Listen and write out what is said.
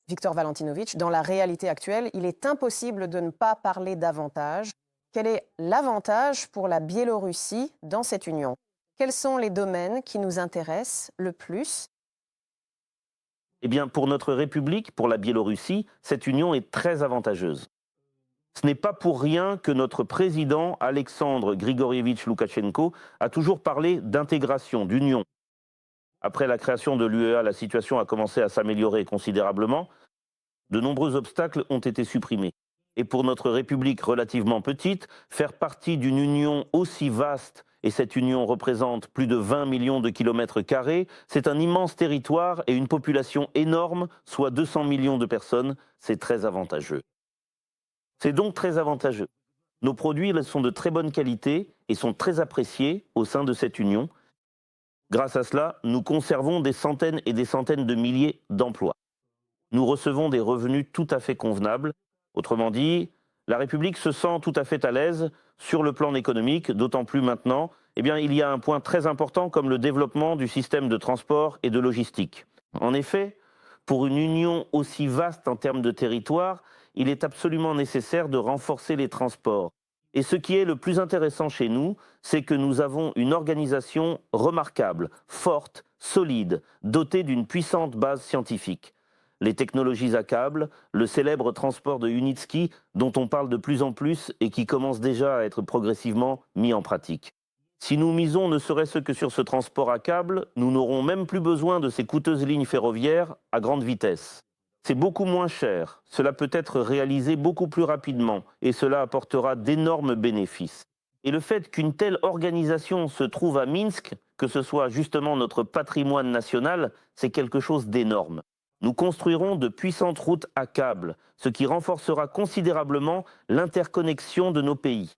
Victor Valentinovic, dans la réalité actuelle, il est impossible de ne pas parler d'avantages. Quel est l'avantage pour la Biélorussie dans cette union? Quels sont les domaines qui nous intéressent le plus? Eh bien, pour notre République, pour la Biélorussie, cette union est très avantageuse. Ce n'est pas pour rien que notre président, Alexandre Grigorievitch Loukachenko, a toujours parlé d'intégration, d'union. Après la création de l'UEA, la situation a commencé à s'améliorer considérablement. De nombreux obstacles ont été supprimés. Et pour notre République relativement petite, faire partie d'une union aussi vaste, et cette union représente plus de 20 millions de kilomètres carrés, c'est un immense territoire et une population énorme, soit 200 millions de personnes, c'est très avantageux. C'est donc très avantageux. Nos produits sont de très bonne qualité et sont très appréciés au sein de cette union. Grâce à cela, nous conservons des centaines et des centaines de milliers d'emplois. Nous recevons des revenus tout à fait convenables. Autrement dit, la République se sent tout à fait à l'aise sur le plan économique, d'autant plus maintenant, il y a un point très important comme le développement du système de transport et de logistique. En effet, pour une union aussi vaste en termes de territoire, il est absolument nécessaire de renforcer les transports. Et ce qui est le plus intéressant chez nous, c'est que nous avons une organisation remarquable, forte, solide, dotée d'une puissante base scientifique. Les technologies à câble, le célèbre transport de Unitsky, dont on parle de plus en plus et qui commence déjà à être progressivement mis en pratique. Si nous misons ne serait-ce que sur ce transport à câble, nous n'aurons même plus besoin de ces coûteuses lignes ferroviaires à grande vitesse. C'est beaucoup moins cher, cela peut être réalisé beaucoup plus rapidement et cela apportera d'énormes bénéfices. Et le fait qu'une telle organisation se trouve à Minsk, que ce soit justement notre patrimoine national, c'est quelque chose d'énorme. Nous construirons de puissantes routes à câble, ce qui renforcera considérablement l'interconnexion de nos pays.